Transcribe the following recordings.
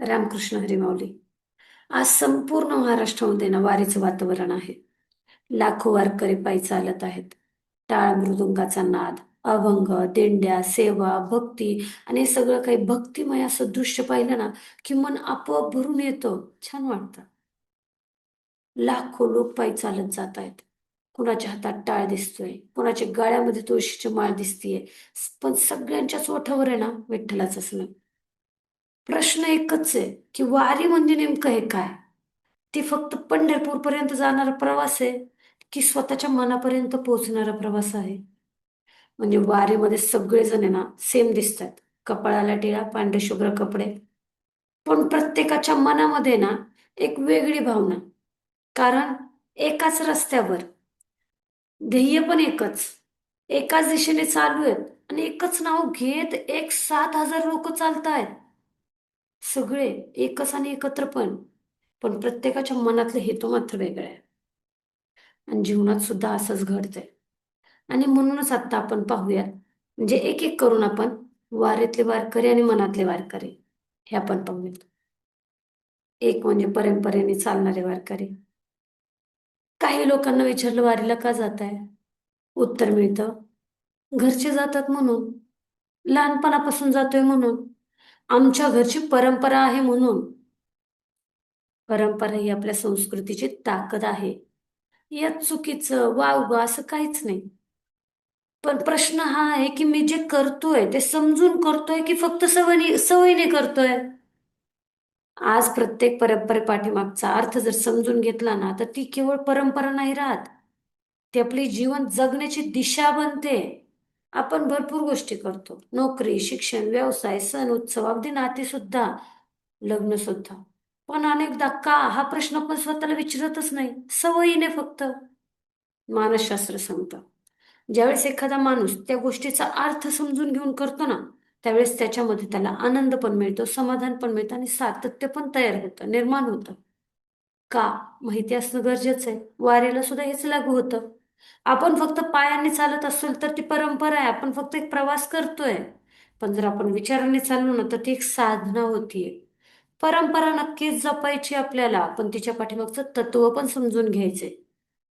रामकृष्ण हरी माऊली. आज संपूर्ण महाराष्ट्रामध्ये ना वारीचं वातावरण आहे. लाखो वारकरी पायी चालत आहेत. टाळ मृदुंगाचा नाद, अभंग, दिंड्या, सेवा, भक्ती आणि हे सगळं काही भक्तिमय असं दृश्य पाहिलं ना की मन आपोआप भरून येतं. छान वाटतं. लाखो लोक पायी चालत जात आहेत. कुणाच्या हातात टाळ दिसतोय, कुणाच्या गळ्यामध्ये तुळशीची माळ दिसतीये. पण सगळ्यांच्याच ओठावर आहे ना विठ्ठलाचंच नाव. प्रश्न एकच आहे की वारी म्हणजे नेमकं हे काय? ती फक्त पंढरपूर पर्यंत जाणारा प्रवास आहे की स्वतःच्या मनापर्यंत पोहोचणारा प्रवास आहे? म्हणजे वारीमध्ये सगळेजण आहे ना सेम दिसतात. कपाळाला टिळा, पांढरे शुभ्र कपडे. पण प्रत्येकाच्या मनामध्ये ना एक वेगळी भावना. कारण एकाच रस्त्यावर ध्येय पण एकच. एकाच दिशेने चालू आहेत आणि एकच नाव घेत 7,000 लोक चालतायत. सगळे एकच आणि एकत्र पण प्रत्येकाच्या मनातले हेतू मात्र वेगळे आहे. आणि जीवनात सुद्धा असंच घडतंय. आणि म्हणूनच आता आपण पाहूया, म्हणजे एक एक करून आपण वारीतले वारकरी आणि मनातले वारकरी हे आपण पाहूयात. एक म्हणजे परंपरेने चालणारे वारकरी. काही लोकांना विचारलं वारीला का जाताय? उत्तर मिळतं, घरचे जातात म्हणून, लहानपणापासून जातोय म्हणून, आमच्या घरची परंपरा आहे म्हणून. परंपरा ही आपल्या संस्कृतीची ताकद आहे. यात चुकीचं वाव असं काहीच नाही. पण प्रश्न हा आहे की मी जे करतोय ते समजून करतोय की फक्त सवयीने करतोय. आज प्रत्येक परंपरे पाठीमागचा अर्थ जर समजून घेतला ना तर ती केवळ परंपरा नाही राहत. ती आपली जीवन जगण्याची दिशा बनते. आपण भरपूर गोष्टी करतो. नोकरी, शिक्षण, व्यवसाय, सण, उत्सव, अगदी नाती सुद्धा, लग्न सुद्धा. पण अनेकदा का हा प्रश्न आपण स्वतःला विचारतच नाही. सवयीने फक्त. मानसशास्त्र सांगतं, ज्यावेळेस एखादा माणूस त्या गोष्टीचा अर्थ समजून घेऊन करतो ना त्यावेळेस त्याच्यामध्ये त्याला आनंद पण मिळतो, समाधान पण मिळतं आणि सातत्य पण तयार होतं, निर्माण होतं. का? माहिती असणं गरजेचं आहे. वारीला सुद्धा हेच लागू होतं. आपण फक्त पायाने चालत असेल तर ती परंपरा आहे, आपण फक्त एक प्रवास करतोय. पण जर आपण विचाराने चाललो ना तर ती एक साधना होतीये. परंपरा नक्कीच जपायची आपल्याला, पण तिच्या पाठीमागचं तत्व पण समजून घ्यायचंय.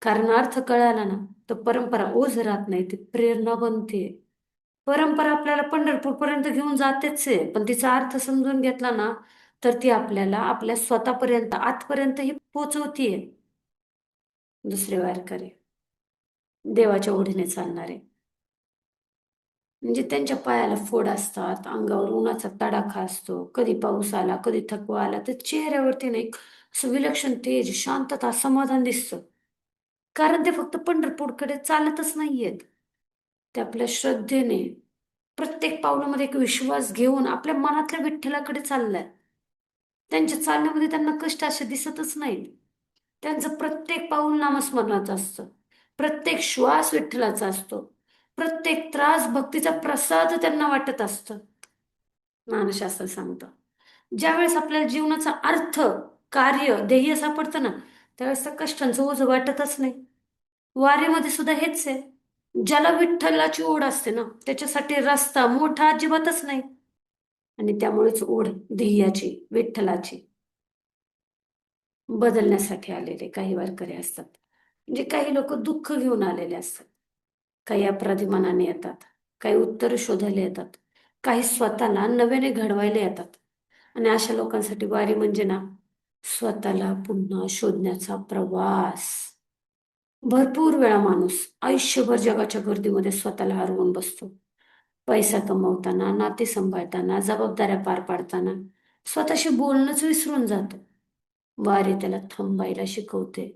कारण अर्थ कळाला ना तर परंपरा ओझ राहत नाही, ती प्रेरणा बनते. परंपरा आपल्याला पंढरपूरपर्यंत घेऊन जातेच आहे, पण तिचा अर्थ समजून घेतला ना तर ती आपल्याला आपल्या स्वतःपर्यंत आतपर्यंत ही पोचवतीये. दुसरे वारकरी देवाच्या ओढीने चालणारे, म्हणजे त्यांच्या पायाला फोड असतात, अंगावर उन्हाचा तडाखा असतो, कधी पाऊस आला, कधी थकवा आला, तर चेहऱ्यावरती नाही असं विलक्षण तेज, शांतता, समाधान दिसतं. कारण ते फक्त पंढरपूरकडे चालतच नाहीयेत. ते आपल्या श्रद्धेने प्रत्येक पावलामध्ये एक विश्वास घेऊन आपल्या मनातल्या विठ्ठलाकडे चाललाय. त्यांच्या चालण्यामध्ये त्यांना कष्ट असे दिसतच नाहीत. त्यांचं प्रत्येक पाऊल नामस्मरणाचं असतं. प्रत्येक श्वास विठ्ठलाचा असतो. प्रत्येक त्रास भक्तीचा प्रसाद त्यांना वाटत असतं. ज्ञानशास्त्र सांगतं. ज्यावेळेस आपल्याला जीवनाचा अर्थ, कार्य, ध्येय सापडतं ना, त्यावेळेस त्या कष्टांचं ओझं वाटतच नाही. वारीमध्ये सुद्धा हेच आहे. ज्याला विठ्ठलाची ओढ असते ना, त्याच्यासाठी रस्ता मोठा अजिबातच नाही. आणि त्यामुळेच ओढ ध्येयाची, विठ्ठलाची बदलण्यासाठी आलेले काही वारकरी असतात. म्हणजे काही लोक दुःख घेऊन आलेले असतात. काही अपराधी मनाने येतात, काही उत्तर शोधायला येतात, काही स्वतःला नव्याने घडवायला येतात. आणि अशा लोकांसाठी वारी म्हणजे ना स्वतःला पुन्हा शोधण्याचा प्रवास. भरपूर वेळा माणूस आयुष्यभर जगाच्या गर्दीमध्ये स्वतःला हरवून बसतो. पैसा कमवताना, नाते सांभाळताना, जबाबदाऱ्या पार पाडताना स्वतःशी बोलणंच विसरून जातो. वारी त्याला थांबायला शिकवते,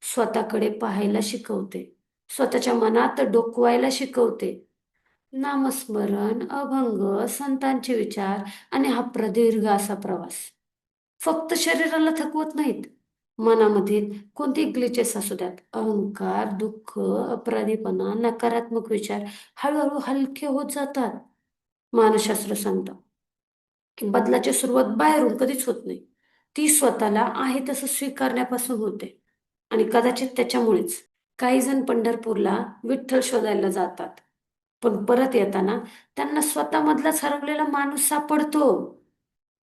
स्वतःकडे पाहायला शिकवते, स्वतःच्या मनात डोकवायला शिकवते. नामस्मरण, अभंग, संतांचे विचार आणि हा प्रदीर्घ असा प्रवास फक्त शरीराला थकवत नाहीत. मनामध्ये कोणते ग्लिचेस असू द्यात, अहंकार, दुःख, अपराधीपणा, नकारात्मक विचार हळूहळू हलके होत जातात. मानसशास्त्र सांगतं की बदलाची सुरुवात बाहेरून कधीच होत नाही. ती स्वतःला आहे तसं स्वीकारण्यापासून होते. आणि कदाचित त्याच्यामुळेच काही जण पंढरपूरला विठ्ठल शोधायला जातात. पण परत येताना त्यांना स्वतःमधलाच हरवलेला माणूस सापडतो.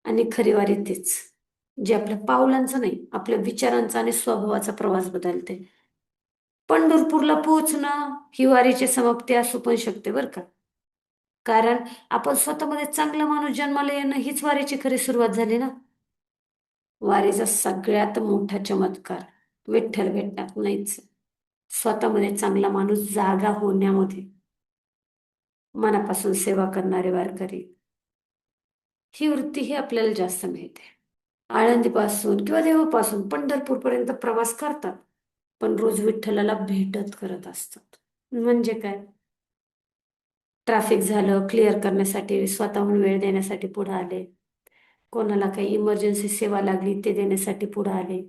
आणि खरी वारी तीच, जे आपल्या पावलांचा नाही, आपल्या विचारांचा आणि स्वभावाचा प्रवास बदलते. पंढरपूरला पोहोचणं ही वारीची समाप्ती असू पण शकते बरं का. कारण आपण स्वतःमध्ये चांगला माणूस जन्माला येणं हीच वारीची खरी सुरुवात झाली ना. वारीचा सगळ्यात मोठा चमत्कार विठ्ठल भेटण्यात नाहीच. स्वतःमध्ये चांगला माणूस जागा होण्यामध्ये, मनापासून सेवा करणारे वारकरी, ही वृत्ती ही आपल्याला जास्त मिळते. आळंदीपासून किंवा देवापासून पंढरपूरपर्यंत प्रवास करतात, पण रोज विठ्ठलाला भेटत करत असतात. म्हणजे काय? ट्रॅफिक झालं क्लिअर करण्यासाठी स्वतःहून वेळ देण्यासाठी पुढे आले. कोणाला काही इमर्जन्सी सेवा लागली ते देण्यासाठी पुढे आले.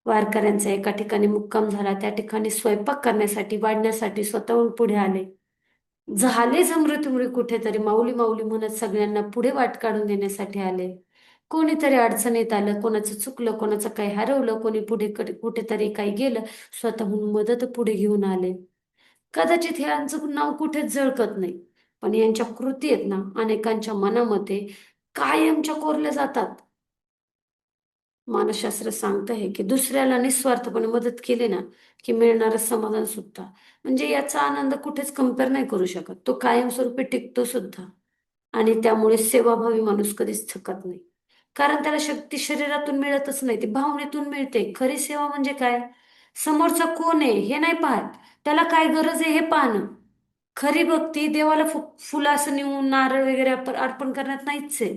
वारकऱ्यांचा एका ठिकाणी मुक्काम झाला त्या ठिकाणी स्वयंपाक करण्यासाठी वाढण्यासाठी स्वतःहून पुढे आले. झालेच अमृतमुळी कुठेतरी माऊली माऊली म्हणत सगळ्यांना पुढे वाट काढून देण्यासाठी आले. कोणीतरी अडचणीत आलं, कोणाचं चुकलं, कोणाचं काही हरवलं, कोणी पुढे कुठेतरी काही गेलं, स्वतःहून मदत पुढे घेऊन आले. कदाचित हे यांचं नाव कुठेच झळकत नाही, पण यांच्या कृती आहेत ना अनेकांच्या मनामध्ये कायमच्या कोरल्या जातात. मानसशास्त्र सांगत आहे की दुसऱ्याला निस्वार्थपणे मदत केली ना की मिळणारं समाधान सुद्धा, म्हणजे याचा आनंद कुठेच कम्पेअर नाही करू शकत. तो कायमस्वरूपी टिकतो सुद्धा. आणि त्यामुळे सेवाभावी माणूस कधीच थकत नाही. कारण त्याला शक्ती शरीरातून मिळतच नाही, ती भावनेतून मिळते. खरी सेवा म्हणजे काय? समोरचा कोण आहे हे नाही पाहत, त्याला काय गरज आहे हे पाहणं. खरी भक्ती देवाला फुलं असं नेऊन नारळ वगैरे अर्पण करण्यात नाहीच आहे.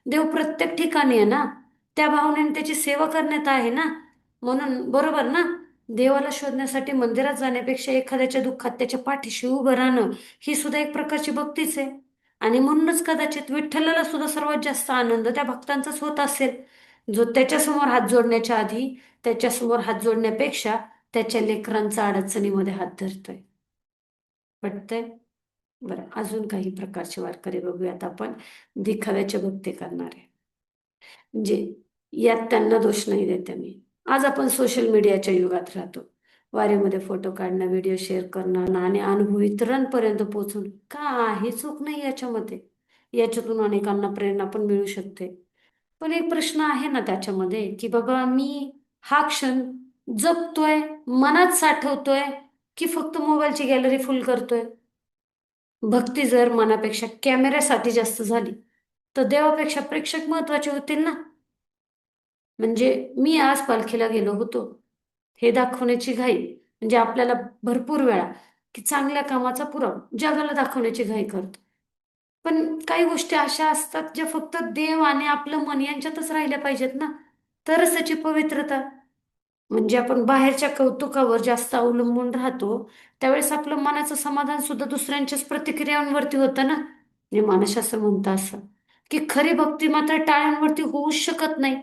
देव प्रत्येक ठिकाणी आहे ना, त्या भावनेने त्याची सेवा करण्यात आहे ना. म्हणून बरोबर ना, देवाला शोधण्यासाठी मंदिरात जाण्यापेक्षा एखाद्याच्या दुःखात त्याच्या पाठीशी उभं राहणं ही सुद्धा एक प्रकारची भक्तीच आहे. आणि म्हणूनच कदाचित विठ्ठलाला सुद्धा सर्वात जास्त आनंद त्या भक्तांचाच होत असेल, जो त्याच्यासमोर हात जोडण्याच्या आधी, त्याच्यासमोर हात जोडण्यापेक्षा त्याच्या लेकरांचा अडचणीमध्ये हात धरतोय. पटतंय? बरं, अजून काही प्रकारचे वारकरी बघूयात आपण. दिखाव्याचे भक्ती करणारे, म्हणजे यात त्यांना दोष नाही देते मी. आज आपण सोशल मीडियाच्या युगात राहतो. वारीमध्ये फोटो काढणं, व्हिडिओ शेअर करणं आणि अनुभव इतरांपर्यंत पोहोचवणं काही चूक नाही याच्यामध्ये. याच्यातून अनेकांना प्रेरणा पण मिळू शकते. पण एक प्रश्न आहे ना त्याच्यामध्ये की बाबा मी हा क्षण जगतोय, मनात साठवतोय, की फक्त मोबाईलची गॅलरी फुल करतोय? भक्ती जर मनापेक्षा कॅमेऱ्यासाठी जास्त झाली तर देवापेक्षा प्रेक्षक महत्वाचे होतील ना. म्हणजे मी आज पालखीला गेलो होतो हे दाखवण्याची घाई, म्हणजे आपल्याला भरपूर वेळा की चांगल्या कामाचा पुरावा जगाला दाखवण्याची घाई करतो. पण काही गोष्टी अशा असतात ज्या फक्त देव आणि आपलं मन यांच्यातच राहिल्या पाहिजेत ना, तरच त्याची पवित्रता. म्हणजे आपण बाहेरच्या कौतुकावर जास्त अवलंबून राहतो, त्यावेळेस आपलं मनाचं समाधान सुद्धा दुसऱ्यांच्याच प्रतिक्रियांवरती होतं ना. हे मानसशास्त्र म्हणतं असं की खरी भक्ती मात्र टाळ्यांवरती होऊच शकत नाही.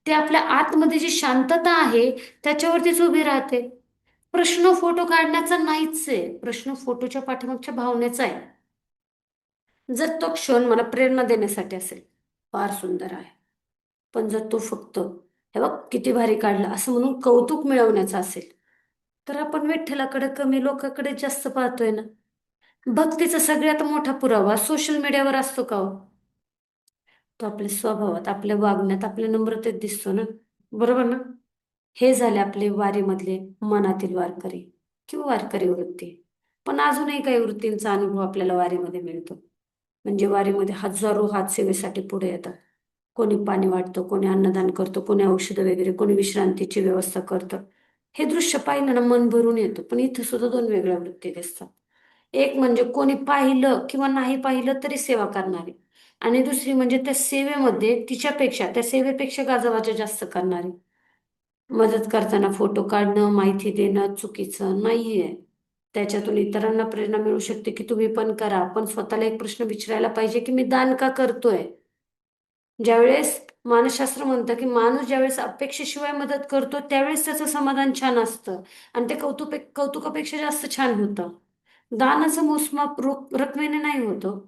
ते आपल्या आतमध्ये जी शांतता आहे त्याच्यावरतीच उभी राहते. प्रश्न फोटो काढण्याचा नाहीच आहे, प्रश्न फोटोच्या पाठीमागच्या भावनेचा आहे. जर तो क्षण मला प्रेरणा देण्यासाठी असेल, फार सुंदर आहे. पण जर तो फक्त हे बघ किती भारी काढला असं म्हणून कौतुक मिळवण्याचा असेल, तर आपण विठ्ठलाकडे कमी लोकांकडे जास्त पाहतोय ना. भक्तीचा सगळ्यात मोठा पुरावा सोशल मीडियावर असतो का हो? तो आपल्या स्वभावात, आपल्या वागण्यात, आपल्या नम्रतेत दिसतो ना. बरोबर ना. हे झाले आपले वारीमधले मनातील वारकरी किंवा वारकरी वृत्ती. पण अजूनही काही वृत्तींचा अनुभव आपल्याला वारीमध्ये मिळतो. म्हणजे वारीमध्ये हजारो हात सेवेसाठी पुढे येतात. कोणी पाणी वाटतं, कोणी अन्नदान करतं, कोणी औषधं वगैरे, कोणी विश्रांतीची व्यवस्था करतं. हे दृश्य पाहिलं ना मन भरून येतं. पण इथं सुद्धा दोन वेगळ्या वृत्ती दिसतात. एक म्हणजे कोणी पाहिलं किंवा नाही पाहिलं तरी सेवा करणारी, आणि दुसरी म्हणजे त्या सेवेमध्ये तिच्यापेक्षा त्या सेवेपेक्षा गाजावाजा जास्त करणारी. मदत करताना फोटो काढणं, माहिती देणं चुकीचं नाहीये. त्याच्यातून इतरांना प्रेरणा मिळू शकते की तुम्ही पण करा. पण स्वतःला एक प्रश्न विचारायला पाहिजे की मी दान का करतोय? ज्यावेळेस मानसशास्त्र म्हणतं की माणूस ज्यावेळेस अपेक्षेशिवाय मदत करतो त्यावेळेस त्याचं समाधान छान असतं आणि ते कौतुकापेक्षा जास्त छान होतं. दानाचं मोजमाप रकमेने नाही होतं.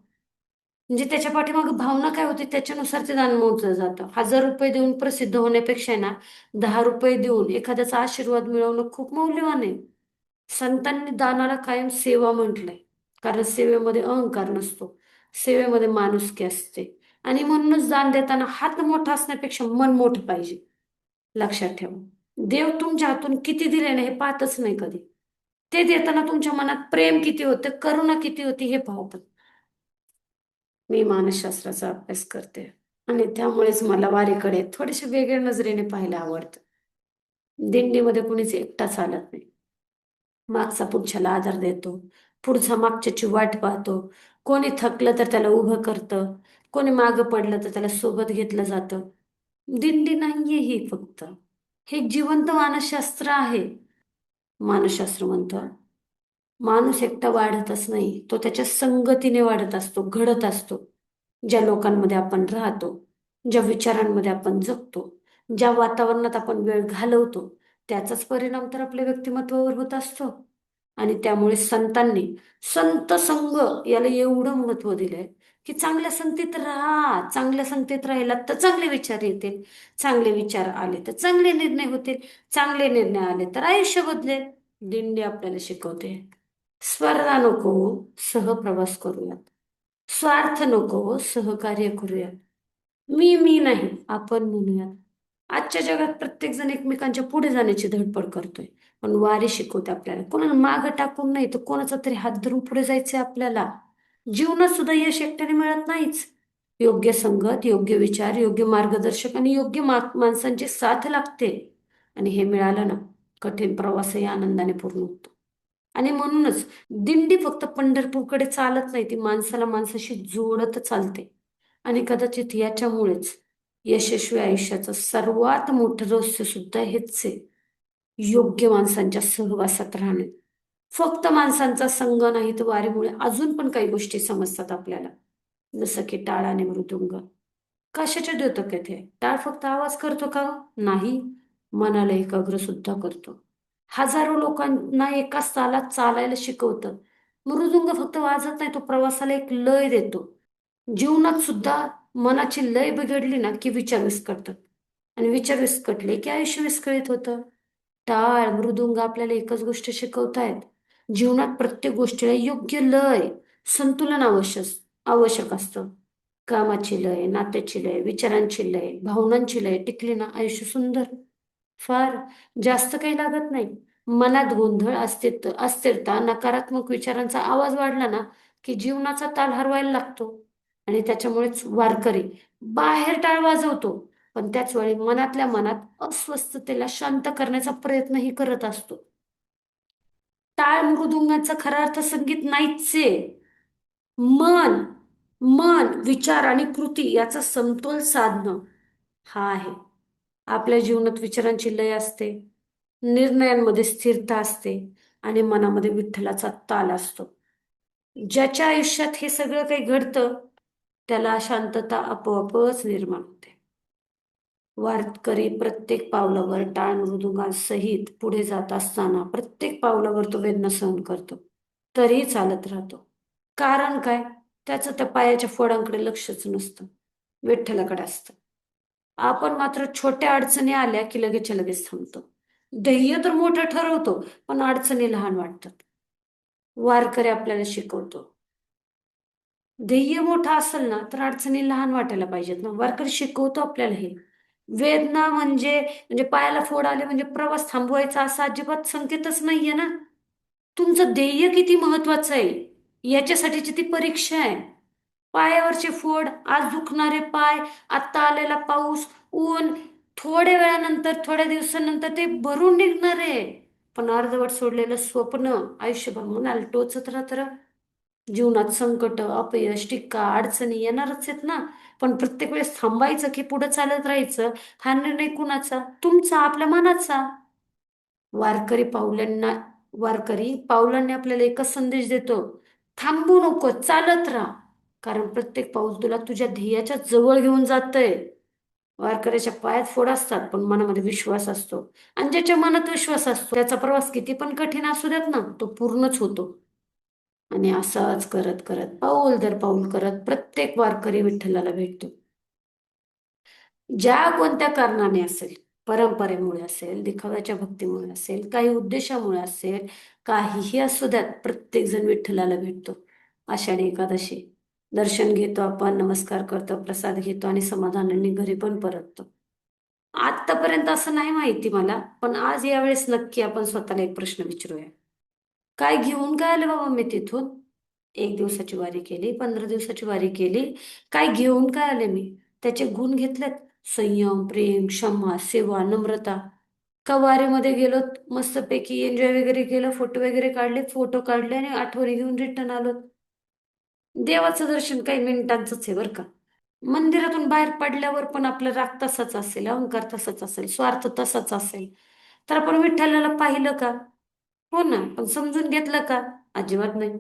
म्हणजे त्याच्या पाठीमागे भावना काय होती त्याच्यानुसार ते दान मोजलं जातं. 1,000 रुपये देऊन प्रसिद्ध होण्यापेक्षा ना 10 रुपये देऊन एखाद्याचा आशीर्वाद मिळवणं खूप मौल्यवान आहे. संतांनी दानाला कायम सेवा म्हटलंय, कारण सेवेमध्ये अहंकार नसतो, सेवेमध्ये माणुसकी असते. आणि म्हणूनच दान देताना हात मोठा असण्यापेक्षा मन मोठं पाहिजे. लक्षात ठेवा, देव तुमच्या हातून किती दिले ना हे पाहतच नाही कधी. ते देताना तुमच्या मनात प्रेम किती होतं, करुणा किती होती हे पाहतात. मी मानसशास्त्राचा अभ्यास करते आणि त्यामुळेच मला वारीकडे थोडेसे वेगळ्या नजरेने पाहायला आवडतं. दिंडीमध्ये कुणीच एकटा चालत नाही. मागचा पुढच्याला आधार देतो, पुढचा मागच्याची वाट पाहतो. कोणी थकलं तर त्याला उभं करतं, कोणी मागं पडलं तर त्याला सोबत घेतलं जातं. दिंडी नाहीये ही फक्त, हे एक जिवंत मानसशास्त्र आहे. मानसशास्त्र म्हणतं, माणूस एकटा वाढतच नाही, तो त्याच्या संगतीने वाढत असतो, घडत असतो. ज्या लोकांमध्ये आपण राहतो, ज्या विचारांमध्ये आपण जगतो, ज्या वातावरणात आपण वेळ घालवतो, त्याचाच परिणाम तर आपल्या व्यक्तिमत्वावर होत असतो. आणि त्यामुळे संतांनी संत संग याला एवढं महत्व दिलंय की चांगल्या संगतीत राहा, चांगल्या संगतीत राहिला तर चांगले विचार येतील, चांगले विचार आले तर चांगले निर्णय होतील, चांगले निर्णय आले तर आयुष्य बदलेल. दिंडी आपल्याला शिकवते, स्पर्धा नको, सहप्रवास करूयात. स्वार्थ नको, सहकार्य करूयात. मी नाही, आपण म्हणूयात. आजच्या जगात प्रत्येक जण एकमेकांच्या पुढे जाण्याची धडपड करतोय, पण वारी शिकवते आपल्याला कोणाला मागं टाकून नाही तर कोणाचा तरी हात धरून पुढे जायचंय आपल्याला. जीवनात सुद्धा यश एकट्याने मिळत नाहीच. योग्य संगत, योग्य विचार, योग्य मार्गदर्शक आणि योग्य माणसांची साथ लागते. आणि हे मिळालं ना, कठीण प्रवासही आनंदाने पूर्ण होतो. आणि म्हणूनच दिंडी फक्त पंढरपूरकडे चालत नाही, ती माणसाला माणसाशी जोडत चालते. आणि कदाचित याच्यामुळेच यशस्वी आयुष्याचं सर्वात मोठं रहस्य सुद्धा हेच आहे, योग्य माणसांच्या सहवासात राहणे. फक्त माणसांचा संग नाही तर वारीमुळे अजून पण काही गोष्टी समजतात आपल्याला. जसं की टाळ आणि मृदुंग कशाचे द्योतक आहे ते? टाळ फक्त आवाज करतो का? नाही, मनाला एकाग्र सुद्धा करतो. हजारो लोकांना एकाच तालात चालायला शिकवतं. मृदुंग फक्त वाजत नाही, तो प्रवासाला एक लय देतो. जीवनात सुद्धा मनाची लय बिघडली ना की विचार विस्कटतात, आणि विचार विस्कटले की आयुष्य विस्कळीत होतं. टाळ मृदुंग आपल्याला एकच गोष्ट शिकवतायत, जीवनात प्रत्येक गोष्टीला योग्य लय, संतुलन आवश्यक असतं. कामाची लय, नात्याची लय, विचारांची लय, भावनांची लय टिकली ना आयुष्य सुंदर. फार जास्त काही लागत नाही. मनात गोंधळ, अस्थिरता, नकारात्मक विचारांचा आवाज वाढला ना की जीवनाचा ताल हरवायला लागतो. आणि त्याच्यामुळेच वारकरी बाहेर टाळ वाजवतो, पण त्याच वेळी मनातल्या मनात अस्वस्थतेला शांत करण्याचा प्रयत्नही करत असतो. टाळ मृदुंगाचा खरा अर्थ संगीत नाहीचे, मन मन विचार आणि कृती याचा समतोल साधणं हा आहे. आपल्या जीवनात विचारांची लय असते, निर्णयांमध्ये स्थिरता असते आणि मनामध्ये विठ्ठलाचा ताल असतो. ज्याच्या आयुष्यात हे सगळं काही घडतं त्याला शांतता आपोआपच निर्माण होते. वारकरी प्रत्येक पावलावर टाळ मृदुंगासहित पुढे जात असताना प्रत्येक पावलावर तो वेदना सहन करतो, तरीही चालत राहतो. कारण काय? त्याचं त्या पायाच्या फोडांकडे लक्षच नसतं, विठ्ठलाकडे असतं. आपण मात्र छोट्या अडचणी आल्या की लगेचच्या लगेच थांबतो. ध्येय तर मोठं ठरवतो, पण अडचणी लहान वाटतात. वारकरी आपल्याला शिकवतो, ध्येय मोठं असेल ना तर अडचणी लहान वाटायला पाहिजेत ना. वारकरी शिकवतो आपल्याला हे. वेदना म्हणजे पायाला फोड आले म्हणजे प्रवास थांबवायचा असा अजिबात संकेतच नाहीये ना. तुमचं ध्येय किती महत्वाचं आहे याच्यासाठीची ती परीक्षा आहे. पायावरचे फोड, आज दुखणारे पाय, आत्ता आलेला पाऊस, ऊन, थोड्या वेळानंतर, थोड्या दिवसानंतर ते भरून निघणार आहे. पण अर्धवट सोडलेलं स्वप्न आयुष्यभर मनाला टोचत राहतं. जीवनात संकट, अपयश, टीका, अडचणी येणारच आहेत ना. पण प्रत्येक वेळेस थांबायचं की पुढे चालत राहायचं, हा निर्णय कुणाचा? तुमचा, आपल्या मनाचा. वारकरी पावलांना वारकरी पावलांनी आपल्याला एकच संदेश देतो, थांबू नको, चालत राहा. कारण प्रत्येक पाऊल तुला तुझ्या ध्येयाच्या जवळ घेऊन जातंय. वारकऱ्याच्या पायात फोड असतात पण मनामध्ये विश्वास असतो, आणि ज्याच्या मनात विश्वास असतो त्याचा प्रवास किती पण कठीण असू देत ना, तो पूर्णच होतो. आणि असंच करत करत पाऊल दर पाऊल करत प्रत्येक वारकरी विठ्ठलाला भेटतो. ज्या कोणत्या कारणाने असेल, परंपरेमुळे असेल, दिखाव्याच्या भक्तीमुळे असेल, काही उद्देशामुळे असेल, काहीही असू द्यात, प्रत्येक जण विठ्ठलाला भेटतो. आषाढी एकादशी दर्शन घेतो आपण, नमस्कार करतो, प्रसाद घेतो आणि समाधानाने घरी पण परततो. आतापर्यंत असं नाही माहिती मला, पण आज यावेळेस नक्की आपण स्वतःला एक प्रश्न विचारूया. काय घेऊन काय आले बाबा मी तिथून? 1 दिवसाची वारी केली, 15 दिवसाची वारी केली. काय घेऊन काय आले मी? त्याचे गुण घेतलेत. संयम, प्रेम, क्षमा, सेवा, नम्रता. का वारीमध्ये गेलो, मस्तपैकी एन्जॉय वगैरे केलं, फोटो वगैरे काढले, फोटो काढले आणि आठवणी घेऊन रिटर्न आलो. देवाचं दर्शन काही मिनिटांचंच आहे बरं का. मंदिरातून बाहेर पडल्यावर पण आपला राग तसाच असेल, अहंकार तसाच असेल, स्वार्थ तसाच असेल. तर आपण विठ्ठलाला पाहिलं का? हो ना, पण समजून घेतलं का? अजिबात नाही.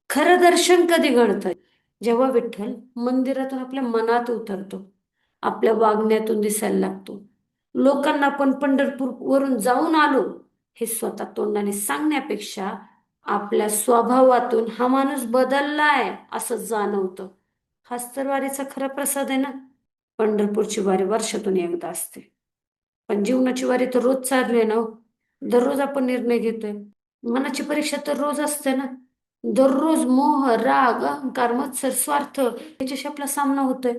खरं दर्शन कधी घडतंय? जेव्हा विठ्ठल मंदिरातून आपल्या मनात उतरतो, आपल्या वागण्यातून दिसायला लागतो. लोकांना आपण पंढरपूर वरून जाऊन आलो हे स्वतः तोंडाने सांगण्यापेक्षा आपल्या स्वभावातून हा माणूस बदललाय असं जाणवतं. हाच तर वारीचा खरा प्रसाद आहे ना. पंढरपूरची वारी वर्षातून एकदा असते, पण जीवनाची वारी तर रोज चालू आहे ना हो. दररोज आपण निर्णय घेतोय. मनाची परीक्षा तर रोज असते ना. दररोज मोह, राग, अहंकार, मत्सर, स्वार्थ याच्याशी आपला सामना होतोय.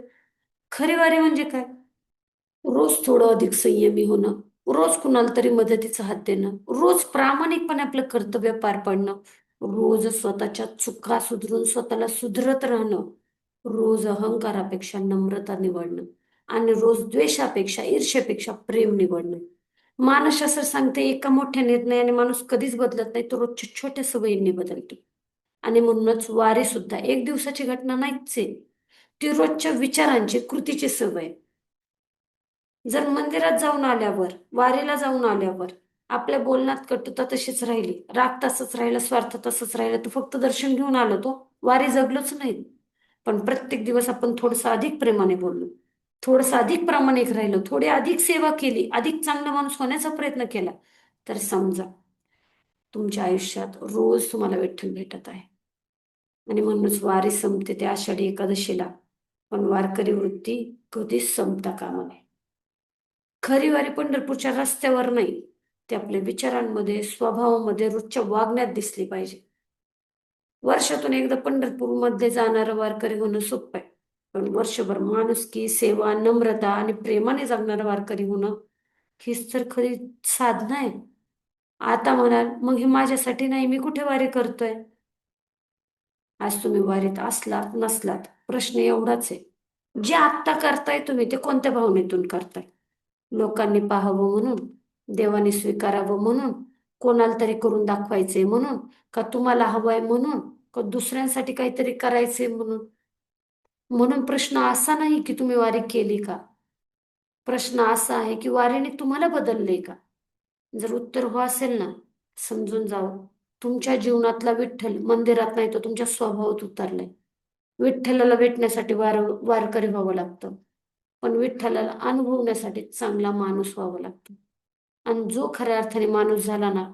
खरी वारी म्हणजे काय? रोज थोडं अधिक संयमी होणं, रोज कुणाला तरी मदतीचा हात देणं, रोज प्रामाणिकपणे आपलं कर्तव्य पार पाडणं, रोज स्वतःच्या चुका सुधरून स्वतःला सुधरत राहणं, रोज अहंकारापेक्षा नम्रता निवडणं आणि रोज द्वेषापेक्षा ईर्ष्येपेक्षा प्रेम निवडणं. मानसशास्त्र सांगते एका मोठ्या निर्णयाने माणूस कधीच बदलत नाही, तो रोजच्या छोट्या सवयींनी बदलतो. आणि म्हणूनच वारी सुद्धा 1 दिवसाची घटना नाहीच आहे. ती रोजच्या विचारांची, कृतीची सवय आहे. जर मंदिरात जाऊन आल्यावर, वारीला जाऊन आल्यावर आपल्या बोलण्यात कटुता तशीच राहिली, राग तसाच राहिला, स्वार्थ तसाच राहिला, तर फक्त दर्शन घेऊन आलो, तो वारी जगलोच नाही. पण प्रत्येक दिवस आपण थोडंसं अधिक प्रेमाने बोललो, थोडंसं अधिक प्रामाणिक राहिलो, थोडी अधिक सेवा केली, अधिक चांगला माणूस होण्याचा प्रयत्न केला, तर समजा तुमच्या आयुष्यात रोज तुम्हाला विठ्ठल भेटत आहे. आणि म्हणूनच वारी संपते ते आषाढी एकादशीला, पण वारकरी वृत्ती कधीच संपता कामा नये. खरी वारी पंढरपूरच्या रस्त्यावर नाही, ते आपल्या विचारांमध्ये, स्वभावामध्ये, रोजच्या वागण्यात दिसली पाहिजे. वर्षातून एकदा पंढरपूरमध्ये जाणारं वारकरी होणं सोपं आहे, पण वर्षभर माणुसकी, सेवा, नम्रता आणि प्रेमाने जगणारं वारकरी होणं हीच तर खरी साधना आहे. आता म्हणाल, मग हे माझ्यासाठी नाही, मी कुठे वारी करतोय? आज तुम्ही वारीत असलात नसलात, प्रश्न एवढाच आहे. जे आत्ता करताय तुम्ही ते कोणत्या भावनेतून करताय? लोकांनी पाहावं म्हणून, देवाने स्वीकारावं म्हणून, कोणाला तरी करून दाखवायचंय म्हणून, का तुम्हाला हवंय म्हणून, का दुसऱ्यांसाठी काहीतरी करायचंय म्हणून? म्हणून प्रश्न असा नाही की तुम्ही वारी केली का, प्रश्न असा आहे की वारीने तुम्हाला बदलले का? जर उत्तर हो असेल ना, समजून जावं, तुमच्या जीवनातला विठ्ठल मंदिरात नाही, तो तुमच्या स्वभावात उतरलाय. विठ्ठलाला भेटण्यासाठी वारकरी व्हावं लागतं, पण विठ्ठलाला अनुभवण्यासाठी चांगला माणूस व्हावं लागतं. आणि जो खऱ्या अर्थाने माणूस झाला ना,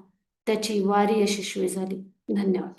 त्याची वारी यशस्वी झाली. धन्यवाद.